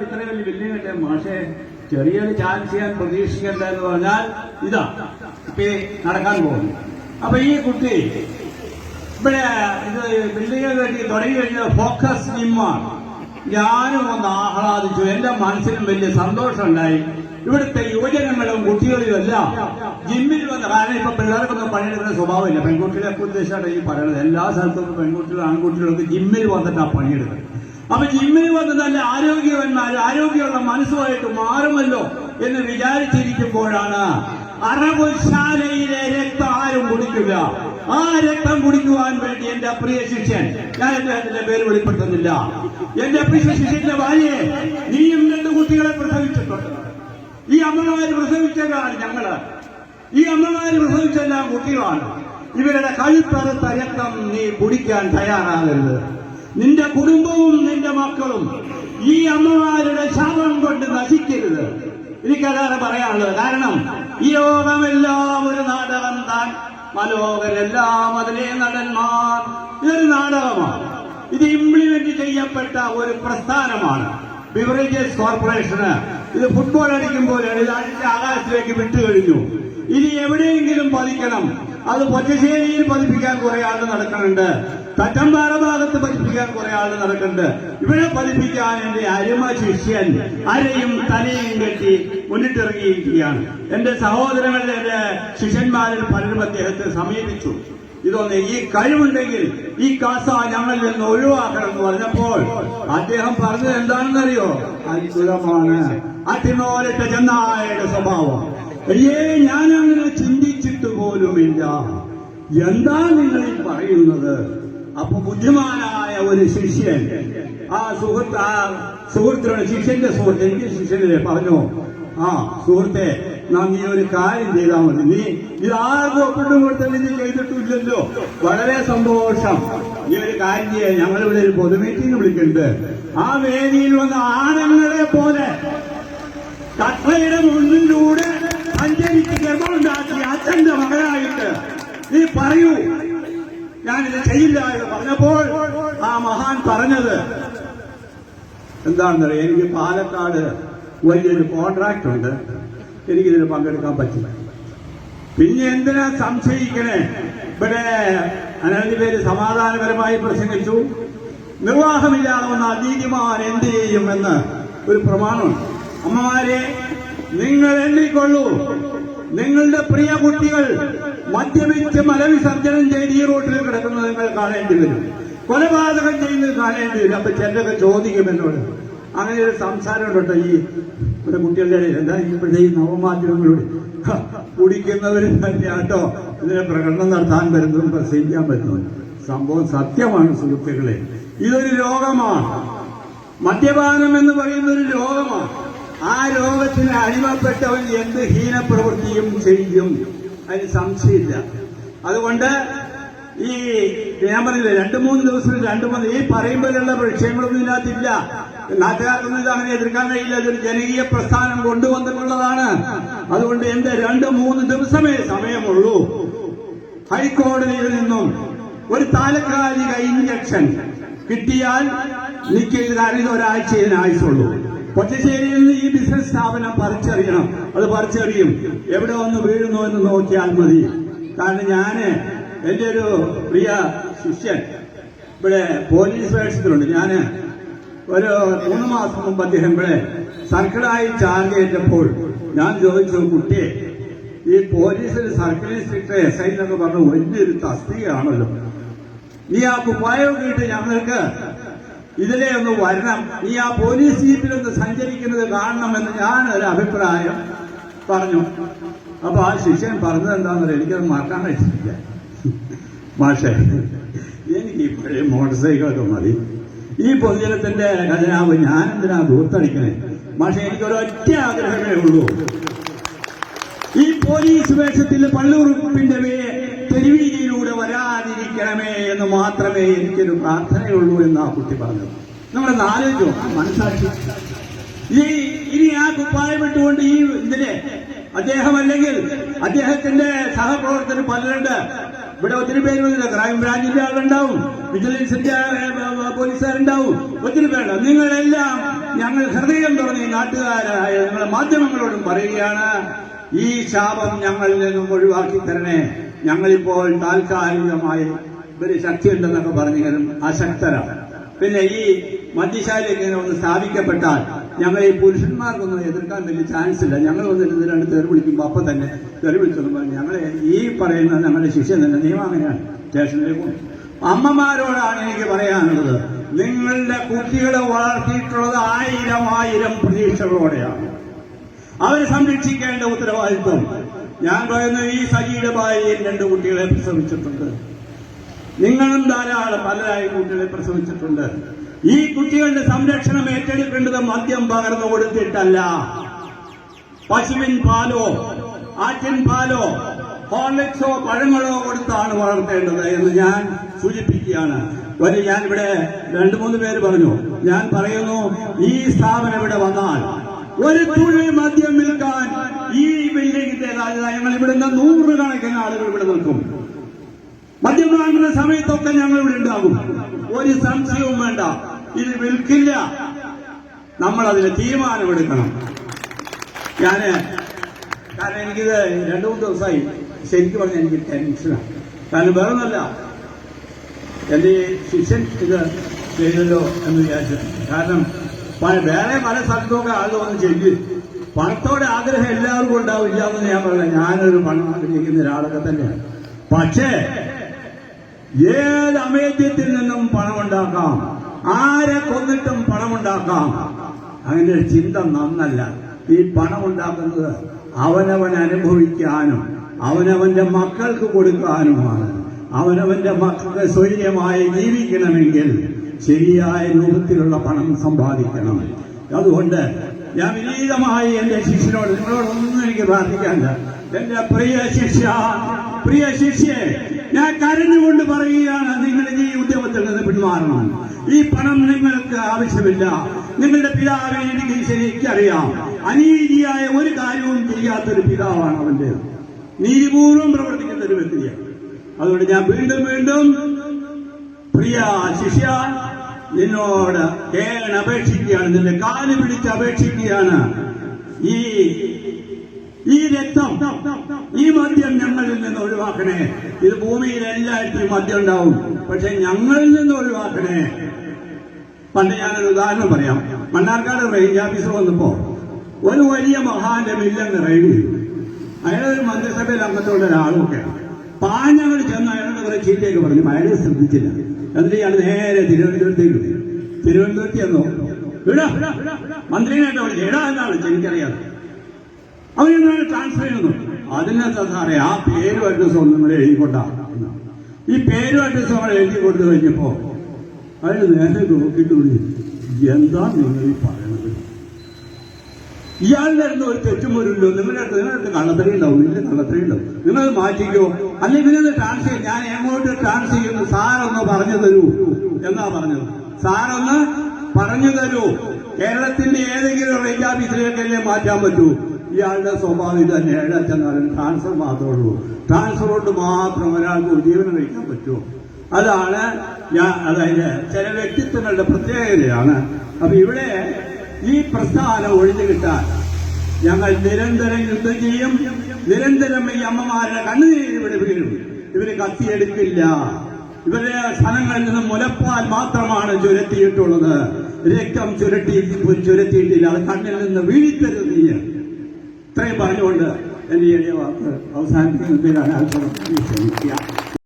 ഇത്രയും വലിയ കിട്ടിയ മാഷെ ചെറിയൊരു ചാൻസ് ചെയ്യാൻ പ്രതീക്ഷിക്കേണ്ട എന്ന് പറഞ്ഞാൽ ഇതാ ഇപ്പൊ നടക്കാൻ പോകുന്നു. അപ്പൊ ഈ കുട്ടി ഇവിടെ ഇത് ബിൽഡിംഗ് കെട്ടി തുടങ്ങി കഴിഞ്ഞാൽ ഫോക്കസ് ജിമ്മാണ്. ഞാനും ഒന്ന് ആഹ്ലാദിച്ചു. എന്റെ മനസ്സിനും വലിയ സന്തോഷമുണ്ടായി. ഇവിടുത്തെ യുവജനങ്ങളും കുട്ടികളും എല്ലാം ജിമ്മിൽ വന്ന്, കാരണം ഇപ്പൊ പിള്ളേർക്കൊന്നും പണിയെടുക്കുന്ന സ്വഭാവമില്ല. പെൺകുട്ടികളെ ഉദ്ദേശിച്ചാണ് ഈ പറയുന്നത്. എല്ലാ സ്ഥലത്തും പെൺകുട്ടികളും ആൺകുട്ടികളൊക്കെ ജിമ്മിൽ വന്നിട്ടാണ് പണിയെടുക്കുന്നത്. അപ്പൊ ജിമ്മിൽ വന്ന് നല്ല ആരോഗ്യവന്മാരും ആരോഗ്യമുള്ള മനസ്സുമായിട്ട് മാറുമല്ലോ എന്ന് വിചാരിച്ചിരിക്കുമ്പോഴാണ് അറവുശാലയിലെ രക്തം ആരും കുടിക്കില്ല. ആ രക്തം കുടിക്കുവാൻ വേണ്ടി എന്റെ പ്രിയ ശിഷ്യൻ, ഞാൻ അദ്ദേഹത്തിന്റെ പേര് വെളിപ്പെടുത്തുന്നില്ല, എന്റെ പ്രിയ ശിഷ്യന്റെ ഭാര്യയെ, നീയും 2 കുട്ടികളെ പ്രസവിച്ചിട്ടുണ്ട്. ഈ അമ്മമാര് പ്രസവിച്ചതാണ് ഞങ്ങള്. ഈ അമ്മമാര് പ്രസവിച്ചെല്ലാം കുട്ടികളാണ്. ഇവരുടെ കഴുത്തറുത്ത രക്തം നീ കുടിക്കാൻ തയ്യാറാകരുത്. നിന്റെ കുടുംബവും നിന്റെ മക്കളും ഈ അമ്മമാരുടെ ശാപം കൊണ്ട് നശിക്കരുത്. എനിക്കതാണ് പറയാനുള്ളത്. കാരണം ഈ ലോകമെല്ലാം ഒരു നാടകം താൻ, മനോഹരെല്ലാം അതിലെ നടന്മാർ. ഇതൊരു നാടകമാണ്. ഇത് ഇംപ്ലിമെന്റ് ചെയ്യപ്പെട്ട ഒരു പ്രസ്ഥാനമാണ്. ബിവറേജസ് കോർപ്പറേഷന് ഇത് ഫുട്ബോൾ അടിക്കുമ്പോഴാണ് ഇത് അടിച്ച് ആകാശത്തിലേക്ക് വിട്ടുകഴിഞ്ഞു. ഇനി എവിടെയെങ്കിലും പതിക്കണം. അത് പൊറ്റശ്ശേരിയിൽ പതിപ്പിക്കാൻ കുറെ ആൾ നടക്കുന്നുണ്ട്. തച്ചമ്പാറ ഭാഗത്ത് പതിപ്പിക്കാൻ കുറെ ആൾ നടക്കുന്നുണ്ട്. ഇവിടെ പതിപ്പിക്കാൻ എന്റെ അരുമ ശിഷ്യൻ അരയും തലയും കെട്ടി മുന്നിട്ടിറങ്ങിയിരിക്കുകയാണ്. എന്റെ സഹോദരങ്ങളുടെ എന്റെ ശിഷ്യന്മാരിൽ പലരും അദ്ദേഹത്തെ സമീപിച്ചു. ഇതൊന്ന് ഈ കഴിവുണ്ടെങ്കിൽ ഈ കാസ ഞങ്ങളിൽ നിന്ന് ഒഴിവാക്കണം എന്ന് പറഞ്ഞപ്പോൾ അദ്ദേഹം പറഞ്ഞത് എന്താണെന്നറിയോ? അത്ഭുതമാണ്. അട്ടിനോലിട്ട ചെന്നായയുടെ സ്വഭാവം. ഞാനങ്ങനെ ചിന്തിച്ചിട്ട് പോലുമില്ല. എന്താ നിങ്ങൾ ഈ പറയുന്നത്? അപ്പൊ ബുദ്ധിമാനായ ഒരു ശിഷ്യൻ ആ സുഹൃത്തിനോട്, ശിഷ്യന്റെ സുഹൃത്ത്, എനിക്ക് ശിഷ്യനെ പറഞ്ഞു, ആ സുഹൃത്തെ, നീ ഒരു കാര്യം ചെയ്താൽ മതി. നീ ഇത് ആർക്കും ഒപ്പിട്ടും കൊടുത്തല്ലേ നീ ചെയ്തിട്ടില്ലല്ലോ. വളരെ സന്തോഷം. നീ ഒരു കാര്യം ചെയ്യാൻ, ഞങ്ങളിവിടെ ഒരു പൊതു മീറ്റിംഗ് വിളിക്കുന്നുണ്ട്. ആ വേദിയിൽ വന്ന് ആണുങ്ങളെ പോലെ കട്ടയുടെ മുന്നിലൂടെ സഞ്ചരിച്ച് ഗർഭമുണ്ടാക്കി അച്ഛന്റെ മകനായിട്ട് നീ പറയൂ, ഞാനിത് ചെയ്യില്ല എന്ന് പറഞ്ഞപ്പോൾ ആ മഹാൻ പറഞ്ഞത് എന്താണെന്നറിയാം? എനിക്ക് പാലക്കാട് വലിയൊരു കോൺട്രാക്ട് ഉണ്ട്, എനിക്കിതിന് പങ്കെടുക്കാൻ പറ്റില്ല. പിന്നെ എന്തിനാ സംശയിക്കണേ? ഇവിടെ അനവധി പേര് സമാധാനപരമായി പ്രസംഗിച്ചു. നിർവാഹമില്ലാതെ വന്നാൽ നീതിമാൻ എന്ത് ചെയ്യും എന്ന് ഒരു പ്രമാണമുണ്ട്. അമ്മമാരെ, നിങ്ങൾ എണ്ണിക്കൊള്ളൂ. നിങ്ങളുടെ പ്രിയ കുട്ടികൾ മദ്യപിച്ച് മലവിസർജനം ചെയ്ത് ഈ റോട്ടിൽ കിടക്കുന്നത് നിങ്ങൾ കാണേണ്ടി വരും. കൊലപാതകം ചെയ്യുന്നത് കാണേണ്ടി വരും. അപ്പൊ ചിലരൊക്കെ ചോദിക്കും എന്നോട്, അങ്ങനെ ഒരു സംസാരം ഉണ്ടോ ഈ ഇവിടെ കുട്ടികളുടെ ഇടയിൽ? എന്താ ഇപ്പോഴത്തെ ഈ നവമാധ്യമങ്ങളോട് കുടിക്കുന്നവരും തന്നെയാട്ടോ ഇതിനെ പ്രകടനം നടത്താൻ വരുന്നതും പ്രസംഗിക്കാൻ പറ്റുന്നത്. സംഭവം സത്യമാണ് സുഹൃത്തുക്കളെ. ഇതൊരു രോഗമാണ്. മദ്യപാനം എന്ന് പറയുന്ന ഒരു രോഗമാണ്. ആ രോഗത്തിന് അടിമപ്പെട്ടവൻ എന്ത് ഹീനപ്രവൃത്തിയും ചെയ്യും, അതിന് സംശയമില്ല. അതുകൊണ്ട് ഈ ഞാൻ പറഞ്ഞില്ല, 2-3 ദിവസത്തിൽ 2-3 ഈ പറയുമ്പോഴുള്ള വിഷയങ്ങളൊന്നും ഇതിനകത്തില്ല. നാട്ടുകാർക്കൊന്നും ഇത് അങ്ങനെ എതിർക്കാൻ കഴിയില്ല. ഇതൊരു ജനകീയ പ്രസ്ഥാനം കൊണ്ടുവന്നിട്ടുള്ളതാണ്. അതുകൊണ്ട് എന്റെ 2-3 ദിവസമേ സമയമുള്ളൂ. ഹൈക്കോടതിയിൽ നിന്നും ഒരു താൽക്കാലിക ഇഞ്ചക്ഷൻ കിട്ടിയാൽ എനിക്ക് ഇത് ഒരാഴ്ചയിൽ ആയുസുള്ളൂ. പൊറ്റശ്ശേരിയിൽ നിന്ന് ഈ ബിസിനസ് സ്ഥാപനം പറിച്ചറിയണം. അത് പറിച്ചറിയും. എവിടെ വന്ന് വീഴുന്നു എന്ന് നോക്കിയാൽ മതി. കാരണം എന്റെ ഒരു പ്രിയ ശിഷ്യൻ ഇവിടെ പോലീസ് വേഷത്തിലുണ്ട്. ഒരു 3 മാസം മുമ്പ് അദ്ദേഹം ഇവിടെ സർക്കിളായി ചാർജ് ചെയ്തപ്പോൾ ഞാൻ ചോദിച്ചു, കുട്ടിയെ, ഈ പോലീസിൽ സർക്കിൾ ഇൻസ്പെക്ടർ SI എന്നൊക്കെ പറഞ്ഞു വലിയൊരു തസ്തികയാണല്ലോ, നീ ആ കുപ്പായമൊക്കെ ഇട്ട് ഞങ്ങൾക്ക് ഇതിലെ ഒന്ന് വരണം, നീ ആ പോലീസ് ജീപ്പിലൊന്ന് സഞ്ചരിക്കുന്നത് കാണണമെന്ന് ഞാൻ ഒരു അഭിപ്രായം പറഞ്ഞു. അപ്പൊ ആ ശിഷ്യൻ പറഞ്ഞത് എന്താണെന്ന് എനിക്കത് മറക്കാൻ കഴിച്ചിട്ടില്ല. മാഷേ, എനിക്ക് ഇപ്പോഴേ മോട്ടോർ സൈക്കിളൊക്കെ മതി. ഈ പൊതുജനത്തിന്റെ ഖജനാവ് ഞാൻ എന്തിനാ ദൂർത്തടിക്കണേ? മാഷേ, എനിക്കൊരൊറ്റ ആഗ്രഹമേ ഉള്ളൂ. ഈ പോലീസ് വേഷത്തിൽ പള്ളുറുപ്പിന്റെ തെരുവീതിയിലൂടെ വരാതിരിക്കണമേ എന്ന് മാത്രമേ എനിക്കൊരു പ്രാർത്ഥനയുള്ളൂ എന്ന് ആ കുട്ടി പറഞ്ഞത്. നമ്മളെ ആലോചിച്ചോ, മനസ്സാക്ഷി. ഇനി ആ കുപ്പായം ഇട്ടുകൊണ്ട് ഈ ഇതിലെ അദ്ദേഹം അല്ലെങ്കിൽ അദ്ദേഹത്തിന്റെ സഹപ്രവർത്തകർ പലരുണ്ട്. ഇവിടെ ഒത്തിരി പേര് വന്നില്ല. ക്രൈംബ്രാഞ്ചിന്റെ ആളുണ്ടാവും, വിജിലൻസിന്റെ പോലീസുകാരുണ്ടാവും, ഒത്തിരി പേരുണ്ടാവും. നിങ്ങളെല്ലാം ഞങ്ങൾ ഹൃദയം തുറന്ന് ഈ നാട്ടുകാരായ നിങ്ങളുടെ മാധ്യമങ്ങളോടും പറയുകയാണ്, ഈ ശാപം ഞങ്ങളിൽ നിന്നും ഒഴിവാക്കി തരണേ. ഞങ്ങളിപ്പോൾ താൽക്കാലികമായി ഇവര് ശക്തിയുണ്ടെന്നൊക്കെ പറഞ്ഞെങ്കിലും അശക്തരാണ്. പിന്നെ ഈ മദ്യശാലയൊക്കെ ഇങ്ങനെ ഒന്ന് സ്ഥാപിക്കപ്പെട്ടാൽ ഞങ്ങൾ ഈ പുരുഷന്മാർക്കൊന്നും എതിർക്കാൻ വലിയ ചാൻസ് ഇല്ല. ഞങ്ങൾ വന്നിട്ട് രണ്ട് തെറി വിളിക്കുമ്പോൾ അപ്പം തന്നെ തെറി വിളിച്ചെന്ന് പറഞ്ഞ് ഞങ്ങളെ ഈ പറയുന്ന ഞങ്ങളുടെ ശിഷ്യ തന്നെ നിയമം അങ്ങനെയാണ്. സ്റ്റേഷനിലേക്ക് പോകും. അമ്മമാരോടാണ് എനിക്ക് പറയാനുള്ളത്, നിങ്ങളുടെ കുട്ടികളെ വളർത്തിയിട്ടുള്ളത് 1000 പ്രതീക്ഷകളോടെയാണ്. അവരെ സംരക്ഷിക്കേണ്ട ഉത്തരവാദിത്വം. ഞാൻ പറയുന്നു, ഈ സജിയുടെ ഭാര്യയും 2 കുട്ടികളെ പ്രസവിച്ചിട്ടുണ്ട്. നിങ്ങളും ധാരാളം പലരായ കുട്ടികളെ പ്രസവിച്ചിട്ടുണ്ട്. ഈ കുട്ടികളുടെ സംരക്ഷണം ഏറ്റെടുക്കേണ്ടത് മദ്യം പകർന്നു കൊടുത്തിട്ടല്ല, പശുവിൻ പാലോ ആറ്റിൻ പാലോ ഹോർലിക്സോ പഴങ്ങളോ കൊടുത്താണ് വളർത്തേണ്ടത് എന്ന് ഞാൻ സൂചിപ്പിക്കുകയാണ്. ഞാനിവിടെ 2-3 പേര് പറഞ്ഞു. ഞാൻ പറയുന്നു, ഈ സ്ഥാപനം ഇവിടെ വന്നാൽ ഒരു തുള്ളി മദ്യം വിൽക്കാൻ ഈ ബിൽഡിംഗിന്റെ ഞങ്ങൾ ഇവിടുന്ന് 100 കണക്കിന് ആളുകൾ ഇവിടെ നിൽക്കും. മദ്യം വാങ്ങുന്ന സമയത്തൊക്കെ ഞങ്ങൾ ഇവിടെ ഉണ്ടാകും. ഒരു സംശയവും വേണ്ട, ഇത് വിൽക്കില്ല. നമ്മൾ അതിന് തീരുമാനമെടുക്കണം. കാരണം എനിക്കിത് 2-3 ദിവസമായി ശരിക്കും പറഞ്ഞാൽ എനിക്ക് ടെൻഷനാണ്. കാരണം വേറൊന്നല്ല, എന്റെ ശിഷ്യൻ ഇത് ചെയ്തല്ലോ എന്ന് വിചാരിച്ചു. കാരണം വേറെ പല സ്ഥലത്തൊക്കെ ആളുകൾ വന്ന് ചെയ്തു. പണത്തോടെ ആഗ്രഹം എല്ലാവർക്കും ഉണ്ടാവില്ല എന്ന് ഞാൻ പറയാം. ഞാനൊരു പണം ആഗ്രഹിക്കുന്ന ഒരാളൊക്കെ തന്നെയാണ്. പക്ഷേ ഏത് അമേദ്യത്തിൽ നിന്നും പണമുണ്ടാക്കാം, ആരെ കൊന്നിട്ടും പണമുണ്ടാക്കാം. അങ്ങനെ ഒരു ചിന്ത നന്നല്ല. ഈ പണമുണ്ടാക്കുന്നത് അവനവൻ അനുഭവിക്കാനും അവനവന്റെ മക്കൾക്ക് കൊടുക്കാനുമാണ്. അവനവന്റെ മക്കൾക്ക് സ്വൈര്യമായി ജീവിക്കണമെങ്കിൽ ശരിയായ രൂപത്തിലുള്ള പണം സമ്പാദിക്കണം. അതുകൊണ്ട് ഞാൻ വിനീതമായി എന്റെ ശിഷ്യനോട്, നിങ്ങളോടൊന്നും എനിക്ക് പ്രാർത്ഥിക്കാനില്ല. എന്റെ പ്രിയ ശിഷ്യയെ ഞാൻ കരഞ്ഞുകൊണ്ട് പറയുകയാണ്, നിങ്ങളുടെ ഈ ഉദ്യമത്തിൽ നിന്ന് പിന്മാറണം. ഈ പണം നിങ്ങൾക്ക് ആവശ്യമില്ല. നിങ്ങളുടെ പിതാവിനെ എനിക്ക് ശരിക്കറിയാം. അനീതിയായ ഒരു കാര്യവും ചെയ്യാത്തൊരു പിതാവാണ് അവന്റെ. നീതിപൂർവം പ്രവർത്തിക്കുന്ന ഒരു വ്യക്തിയാണ്. അതുകൊണ്ട് ഞാൻ വീണ്ടും പ്രിയ ശിഷ്യ, നിന്നോട് അപേക്ഷിക്കുകയാണ്, നിന്റെ കാല് പിടിച്ച് അപേക്ഷിക്കുകയാണ്. ഈ രക്തം, ഈ മദ്യം ഞങ്ങളിൽ നിന്ന് ഒഴിവാക്കണേ. ഇത് ഭൂമിയിൽ എല്ലായിടത്തും മദ്യം ഉണ്ടാവും, പക്ഷെ ഞങ്ങളിൽ നിന്ന് ഒഴിവാക്കണേ. പണ്ട് ഞാനൊരു ഉദാഹരണം പറയാം. മണ്ണാർക്കാട് റേഞ്ച് ഓഫീസർ വന്നപ്പോ ഒരു വലിയ മഹാന്റെ മില്ലങ്ങ് റെയ്ഡ് ചെയ്തു. അയാളൊരു മന്ത്രിസഭയിൽ അംഗത്തോടെ ഒരാളുമൊക്കെയാണ്. പാഞ്ഞങ്ങൾ ചെന്ന് അയാളുടെ കുറെ ചീത്തയൊക്കെ പറഞ്ഞു. അയാളെ ശ്രദ്ധിച്ചില്ല. എന്നിട്ട് ഇയാൾ നേരെ തിരുവനന്തപുരത്ത് ചെന്നോ, ഇടാ മന്ത്രിനായിട്ട് വിളിച്ചു, ഇടാ എന്നാണ് എനിക്കറിയാം. അവരെന്നാണ് ട്രാൻസ്ഫർ ചെയ്യുന്നു. അതിനകത്ത് സാറേ ആ പേരും അഡ്രസ്സും ഒന്നും കൂടെ എഴുതിക്കൊണ്ടാ. ഈ പേരും അഡ്രസ്സും നമ്മൾ എഴുതി കൊടുത്തു കഴിഞ്ഞപ്പോ അയാൾ നേരെ നോക്കിയിട്ട് വിളിച്ചു, എന്താ നിങ്ങൾ ഈ പറയണത്? ഇയാളുടെ അടുത്ത് ഒരു തെറ്റുമൊരുല്ലോ. നിങ്ങളുടെ അടുത്ത് കള്ളത്തരി ഉണ്ടാവും, ഇല്ല കള്ളത്തരി ഉണ്ടാവും. നിങ്ങളത് മാറ്റിക്കോ, അല്ലെങ്കിൽ ഇതിന് ട്രാൻസ്ഫർ ചെയ്യും. ഞാൻ എങ്ങോട്ട് ട്രാൻസ്ഫർ ചെയ്യുന്നു, സാറൊന്ന് പറഞ്ഞു തരൂ എന്നാ പറഞ്ഞത്. സാറൊന്ന് പറഞ്ഞു തരൂ. കേരളത്തിന്റെ ഏതെങ്കിലും റേഞ്ച് ഓഫീസിലേക്കല്ലേ മാറ്റാൻ പറ്റൂ? ഇയാളുടെ സ്വഭാവം ഇത് തന്നെ. എവിടെ ചെന്നാലും ട്രാൻസ്ഫർ മാത്രമേ ഉള്ളൂ. ട്രാൻസ്ഫർ കൊണ്ട് മാത്രം ഒരാൾക്ക് ജീവനം കഴിക്കാൻ പറ്റുമോ? അതാണ് അതായത് ചില വ്യക്തിത്വങ്ങളുടെ പ്രത്യേകതയാണ്. അപ്പൊ ഇവിടെ ഈ പ്രസ്ഥാനം ഒഴിഞ്ഞു കിട്ടാൻ ഞങ്ങൾ നിരന്തരം യുദ്ധം ചെയ്യും. നിരന്തരം ഈ അമ്മമാരുടെ കണ്ണുനീര് ഇവിടെ വീഴും. ഇവര് കത്തിയെടുക്കില്ല. ഇവരുടെ സ്ഥലങ്ങളിൽ നിന്ന് മുലപ്പാൽ മാത്രമാണ് ചുരത്തിയിട്ടുള്ളത്. രക്തം ചുരത്തിയിട്ടില്ല. അത് കണ്ണിൽ നിന്ന് വീഴിത്തരുത്. ഇത്രയും പറഞ്ഞുകൊണ്ട് എന്റെ എളിയ വാക്ക് അവസാനിപ്പിക്കുന്നതിനാണ് ക്ഷമിക്കുക.